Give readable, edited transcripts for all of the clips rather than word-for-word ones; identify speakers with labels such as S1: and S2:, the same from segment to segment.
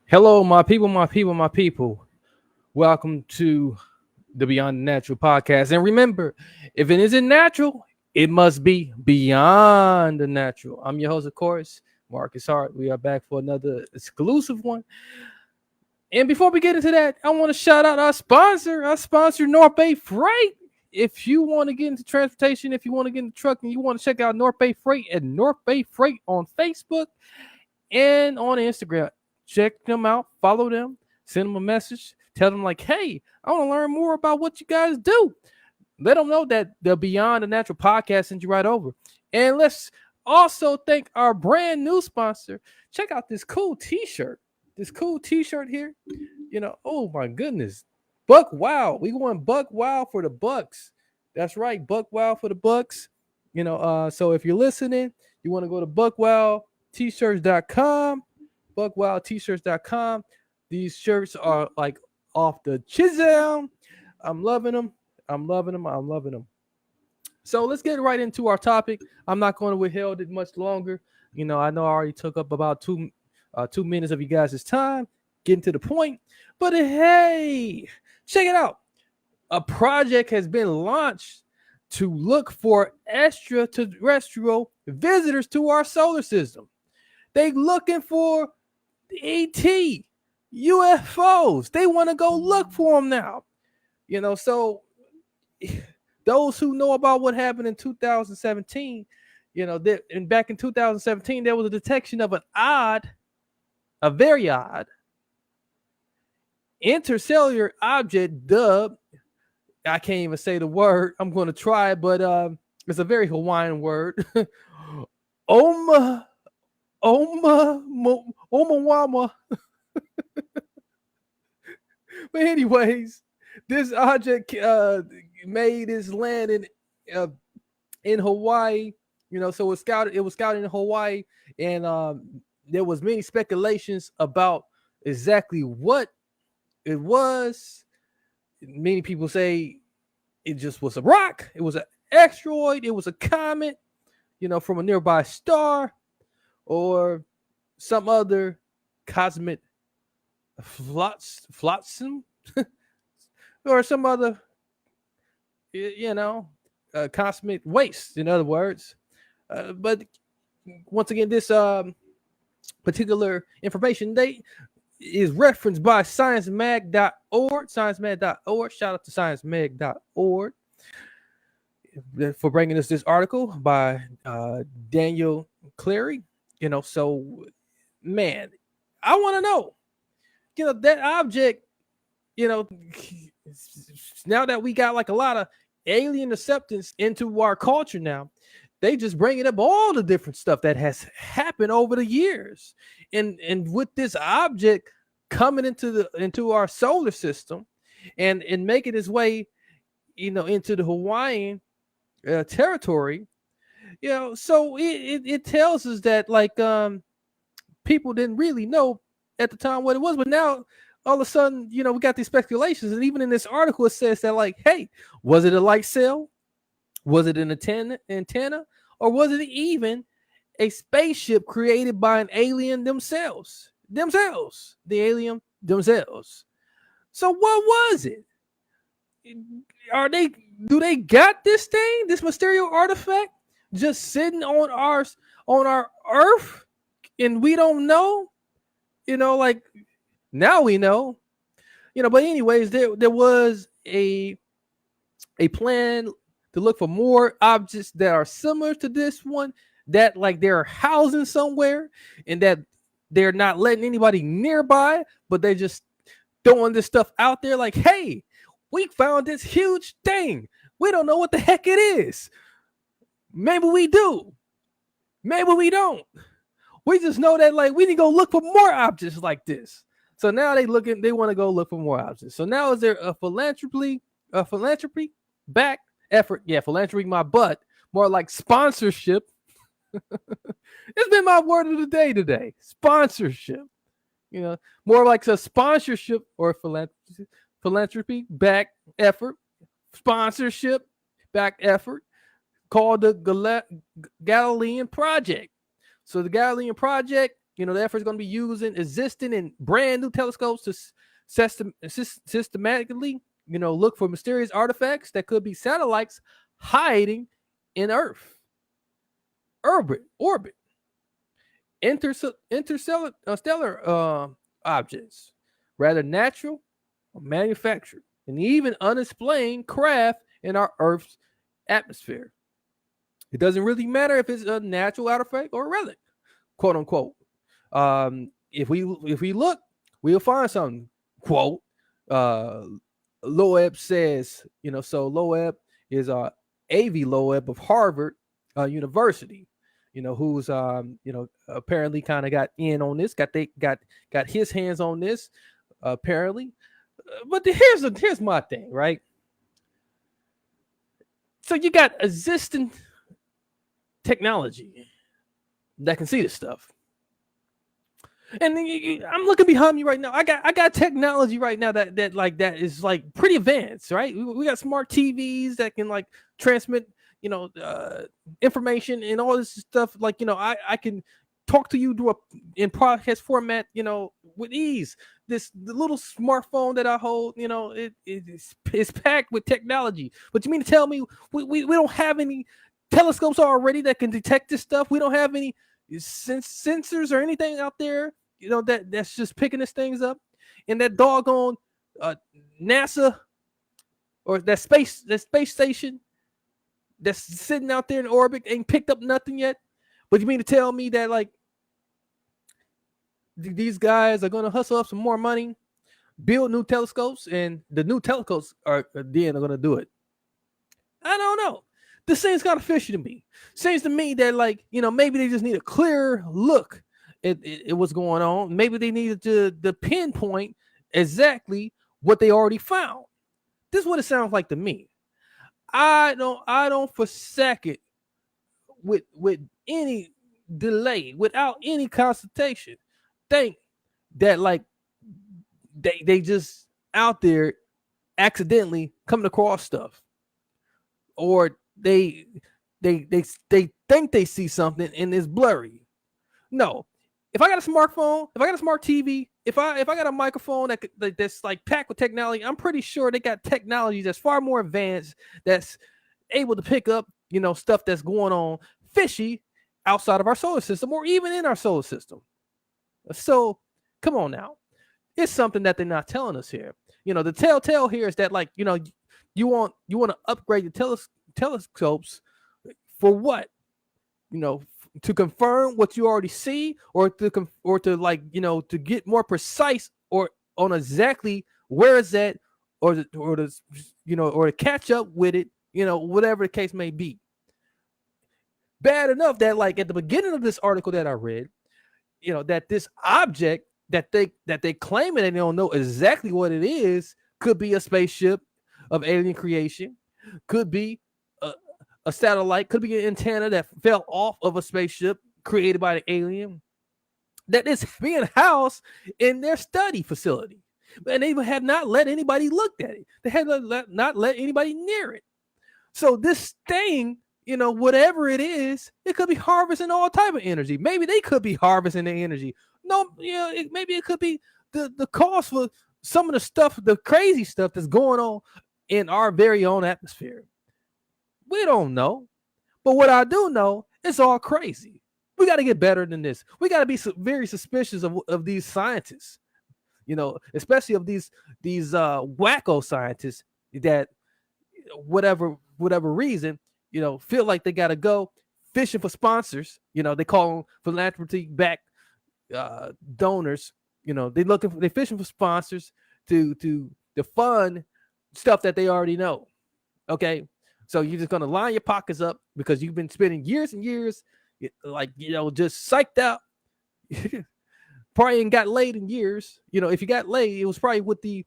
S1: Hello, my people, my people, my people. Welcome to the Beyond the Natural podcast. And remember, if it isn't natural, it must be beyond the natural. I'm your host, of course, Marcus Hart. We are back for another exclusive one. And before we get into that, I want to shout out our sponsor, North Bay Freight. If you want to get into transportation, if you want to get into trucking, you want to check out North Bay Freight at North Bay Freight on Facebook and on Instagram. Check them out, follow them, send them a message, tell them like, hey, I want to learn more about what you guys do. Let them know that the Beyond the Natural podcast sent you right over. And let's also thank our brand new sponsor. Check out this cool t-shirt. This cool t-shirt here. Oh my goodness. Buck Wow. We going Buck Wow for the Bucks. That's right, Buck Wow for the Bucks. So if you're listening, you want to go to buckwowt-shirts.com. buckwowt-shirts.com. These shirts are like off the chisel. I'm loving them. I'm loving them. So let's get right into our topic. I'm not going to withhold it much longer. I know I already took up about 2 minutes of you guys' time getting to the point. But hey, check it out. A project has been launched to look for extraterrestrial visitors to our solar system. They looking for ET, UFOs. They want to go look for them now. So those who know about what happened in 2017, and back in 2017, there was a detection of a very odd interstellar object dubbed, I can't even say the word. I'm going to try it, but it's a very Hawaiian word. Omawama. But anyways, this object made its landing in Hawaii. So it was scouted in Hawaii, and there was many speculations about exactly what it was. Many people say it just was a rock. It was an asteroid. It was a comet, from a nearby star, or some other cosmic flotsam, or some other, cosmic waste, in other words. But once again, this particular information is referenced by sciencemag.org. Sciencemag.org. Shout out to sciencemag.org for bringing us this article by Daniel Cleary. So man, I want to know, that object, now that we got like a lot of alien acceptance into our culture now, they just bringing up all the different stuff that has happened over the years. And with this object coming into our solar system and making its way, into the Hawaiian territory, so it tells us that like people didn't really know at the time what it was, but now all of a sudden, we got these speculations. And even in this article, it says that like, hey, was it a light cell? Was it an antenna? Or was it even a spaceship created by an alien themselves? The alien themselves. So what was it? Do they got this thing, this mysterious artifact, just sitting on our Earth, and we don't know? Like now we know. But anyways, there was a plan to look for more objects that are similar to this one, that like they're housing somewhere, and that they're not letting anybody nearby, but they're just throwing this stuff out there like, hey, we found this huge thing. We don't know what the heck it is. Maybe we do. Maybe we don't. We just know that like we need to go look for more objects like this. So now they want to go look for more objects. So now is there a philanthropy back effort? Yeah, philanthropy my butt. More like sponsorship. It's been my word of the day today. Sponsorship. More like a sponsorship or philanthropy back effort. Sponsorship back effort called the Galilean Project. So the Galilean Project The effort is going to be using existing and brand new telescopes to systematically, look for mysterious artifacts that could be satellites hiding in Earth orbit, interstellar stellar objects, rather natural or manufactured, and even unexplained craft in our Earth's atmosphere. It doesn't really matter if it's a natural artifact or a relic, quote unquote. If we look, we'll find something. Quote, Loeb says, so Loeb is A.V. Loeb of Harvard University, who's apparently kind of got in on this, got his hands on this, apparently. But here's my thing, right? So you got existing technology that can see this stuff. And I'm looking behind me right now. I got technology right now that is like pretty advanced, right? We got smart TVs that can like transmit, information and all this stuff. Like, I can talk to you in podcast format, with ease. The little smartphone that I hold, it's packed with technology. But you mean to tell me we don't have any telescopes already that can detect this stuff? We don't have any sensors or anything out there, that's just picking these things up. And that doggone NASA or that space station that's sitting out there in orbit ain't picked up nothing yet. But you mean to tell me that like these guys are going to hustle up some more money, build new telescopes, and the new telescopes are going to do it? I don't know. This seems kind of fishy to me. Seems to me that maybe they just need a clearer look at what's going on. Maybe they needed to pinpoint exactly what they already found. This is what it sounds like to me. I don't for a second with any delay, without any consultation, think that like they just out there accidentally coming across stuff, or they think they see something and it's blurry. No, if I got a smartphone, if I got a smart TV, if I got a microphone that's like packed with technology, I'm pretty sure they got technology that's far more advanced, that's able to pick up stuff that's going on fishy outside of our solar system or even in our solar system. So come on now, it's something that they're not telling us here. The telltale here is that you want to upgrade the telescopes for what? To confirm what you already see, or to get more precise or on exactly where it's at, or to catch up with it, whatever the case may be. Bad enough that like at the beginning of this article that I read, that this object that they claim and they don't know exactly what it is could be a spaceship of alien creation, could be a satellite, could be an antenna that fell off of a spaceship created by the alien, that is being housed in their study facility. And they have not let anybody look at it. They have not let anybody near it. So this thing, whatever it is, it could be harvesting all type of energy. Maybe they could be harvesting the energy. No, maybe it could be the cause for some of the stuff, the crazy stuff that's going on in our very own atmosphere. We don't know. But what I do know, it's all crazy. We got to get better than this. We got to be very suspicious of these scientists, especially of these wacko scientists that whatever reason, feel like they got to go fishing for sponsors. They call them philanthropy-backed donors. They fishing for sponsors to fund stuff that they already know. Okay. So you're just going to line your pockets up because you've been spending years and years, just psyched out. Probably ain't got laid in years. If you got laid, it was probably with the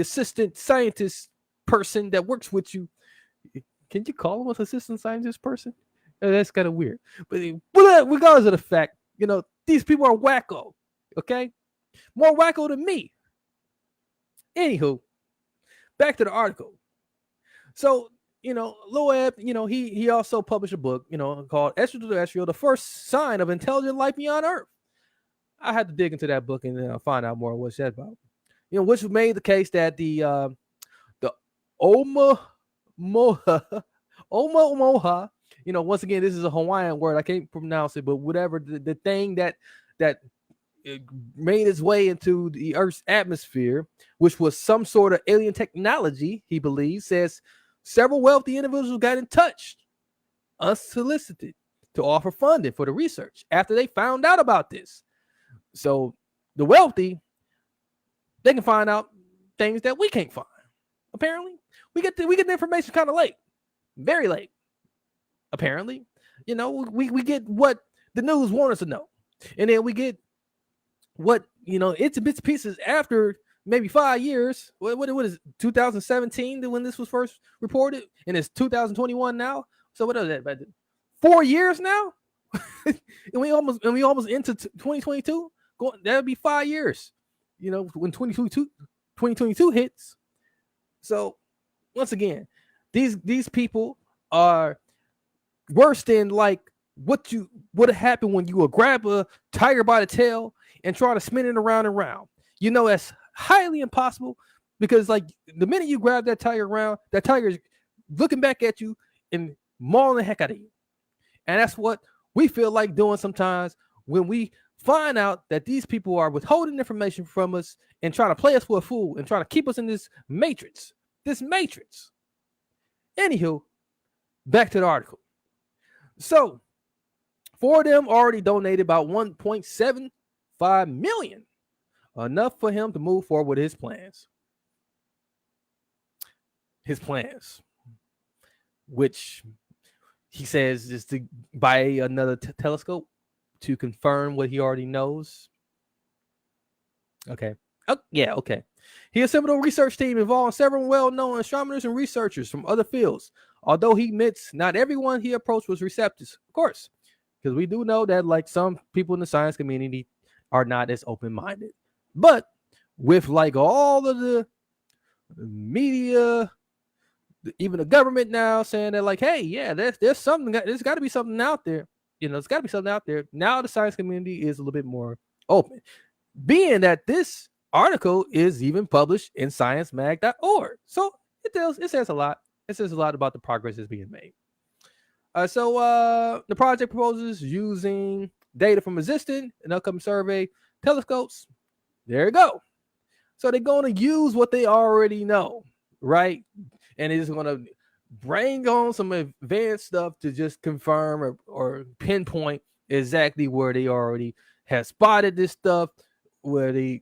S1: assistant scientist person that works with you. Can you call him an assistant scientist person? That's kind of weird. But regardless of the fact, these people are wacko. Okay? More wacko than me. Anywho, back to the article. So, Loeb, he also published a book, called Extraterrestrial, the First Sign of Intelligent Life Beyond Earth. I had to dig into that book and find out more what's that about. Which made the case that the Oma Moha Oma Moha. Once again, this is a Hawaiian word. I can't pronounce it, but whatever the thing that made its way into the Earth's atmosphere, which was some sort of alien technology, he believes, says several wealthy individuals got in touch unsolicited to offer funding for the research after they found out about this. So the wealthy, they can find out things that we can't find. Apparently, we get the information kind of late, very late. Apparently, we get what the news want us to know, and then we get what it's bits and pieces after maybe 5 years. What is it, 2017 when this was first reported, and it's 2021 now. So what is that? About 4 years now, and we almost into 2022. That'll be 5 years. When 2022 hits. So once again, these people are worse than like what would have happened when you would grab a tiger by the tail and try to spin it around and around. That's highly impossible, because like the minute you grab that tiger around, that tiger is looking back at you and mauling the heck out of you. And that's what we feel like doing sometimes when we find out that these people are withholding information from us and trying to play us for a fool and trying to keep us in this matrix. Anywho, back to the article. So, 4 of them already donated about $1.75 million, enough for him to move forward with his plans. Which he says is to buy another telescope to confirm what he already knows. Okay. Oh, yeah, okay. He assembled a research team involving several well-known astronomers and researchers from other fields. Although he admits not everyone he approached was receptive, of course, because we do know that like some people in the science community are not as open-minded. But with like all of the media, even the government now saying that like, hey, yeah, there's something, there's got to be something out there. There's got to be something out there. Now the science community is a little bit more open, being that this article is even published in sciencemag.org. So it says a lot. It says a lot about the progress that's being made. So the project proposes using data from existing and upcoming survey telescopes. There you go. So they're going to use what they already know, right? And it's going to bring on some advanced stuff to just confirm or pinpoint exactly where they already have spotted this stuff, where they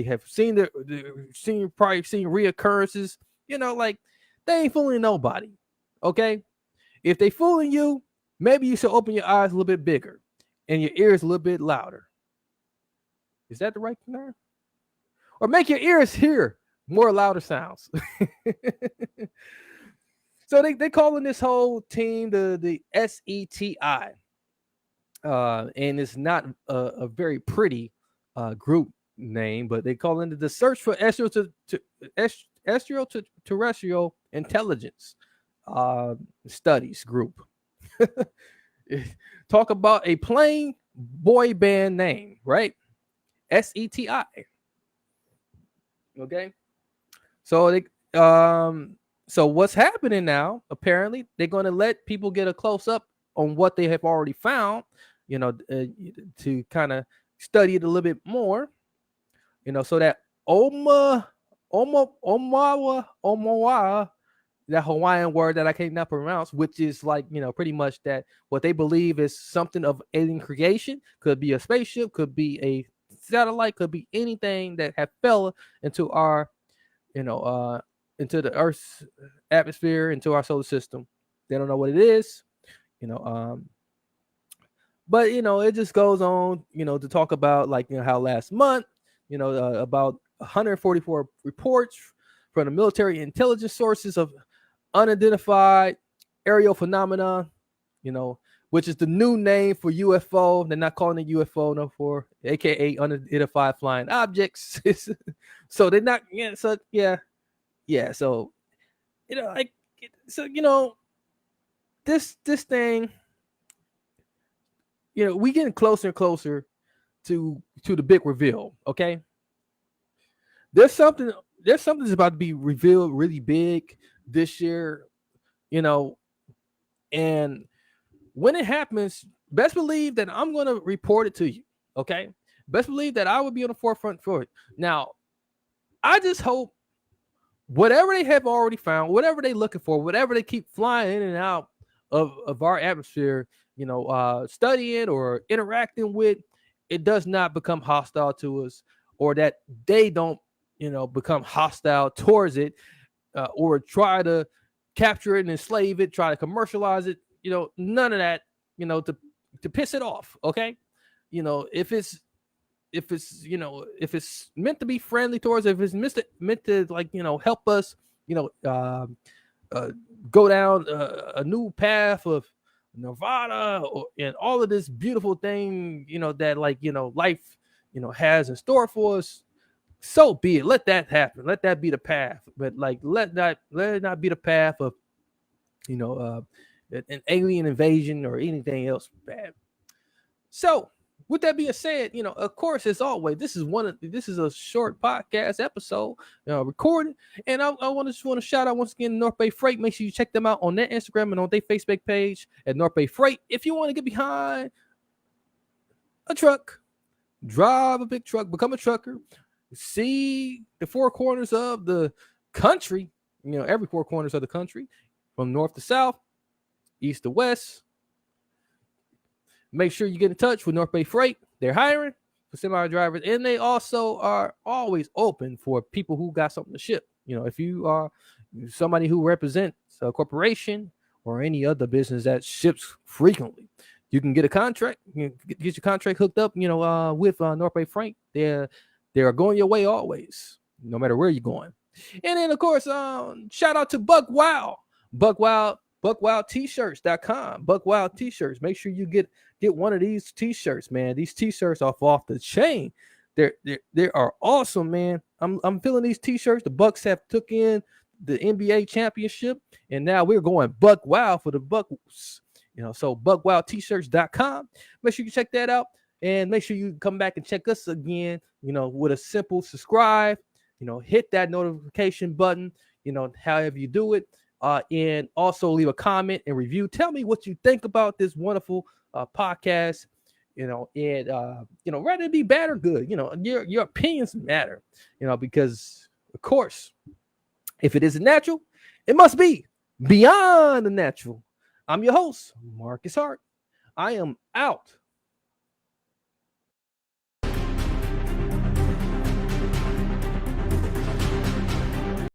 S1: have seen probably seen reoccurrences. Like they ain't fooling nobody. Okay, if they fooling you, maybe you should open your eyes a little bit bigger and your ears a little bit louder. Is that the right term? Or make your ears hear more louder sounds. So they calling this whole team the SETI, and it's not a very pretty group name, but they call it the Search for Extraterrestrial Intelligence Studies Group. Talk about a plain boy band name, right? SETI. Okay, so they so what's happening now? Apparently, they're going to let people get a close up on what they have already found, to kind of study it a little bit more, so that Omawa, that Hawaiian word that I cannot pronounce, which is like, pretty much that what they believe is something of alien creation, could be a spaceship, could be a satellite, could be anything that have fell into our, into the Earth's atmosphere, into our solar system. They don't know what it is, but it just goes on, to talk about like how last month, about 144 reports from the military intelligence sources of unidentified aerial phenomena, which is the new name for UFO. They're not calling it UFO no more, aka unidentified flying objects. So they're not. Yeah. So yeah. So this thing, we getting closer and closer to the big reveal. Okay, there's something that's about to be revealed really big this year. You know, and when it happens, best believe that I'm going to report it to you. Okay, best believe that I will be on the forefront for it. Now, I just hope whatever they have already found, whatever they're looking for, whatever they keep flying in and out of our atmosphere, studying or interacting with, it does not become hostile to us, or that they don't, become hostile towards it, or try to capture it and enslave it, try to commercialize it. None of that. To piss it off. Okay, if it's meant to be friendly towards, if it's meant to like help us, go down a new path of nirvana, and all of this beautiful thing, that life has in store for us, so be it. Let that happen. Let that be the path. But like let it not be the path of an alien invasion or anything else bad. So with that being said, of course, as always, this is a short podcast episode recorded, and I want to shout out once again North Bay Freight. Make sure you check them out on their Instagram and on their Facebook page at North Bay Freight. If you want to get behind a truck, drive a big truck, become a trucker, see the four corners of the country, every four corners of the country, from north to south, east to west. Make sure you get in touch with North Bay Freight. They're hiring for semi drivers, and they also are always open for people who got something to ship. If you are somebody who represents a corporation or any other business that ships frequently, you can get a contract. Get your contract hooked up. With North Bay Freight. They are going your way always, no matter where you're going. And then, of course, shout out to Buck Wow. BuckWildT-shirts.com. BuckWild T-shirts. Make sure you get one of these T-shirts, man. These T-shirts are off the chain. They are awesome, man. I'm feeling these T-shirts. The Bucks have took in the NBA championship, and now we're going Buck Wild for the Bucks. So BuckWildT-shirts.com. Make sure you check that out, and make sure you come back and check us again. With a simple subscribe. Hit that notification button. However you do it. And also leave a comment and review. Tell me what you think about this wonderful podcast, and rather it be bad or good, your opinions matter, because of course, if it isn't natural, it must be beyond the natural. I'm your host, Marcus Hart. I am out.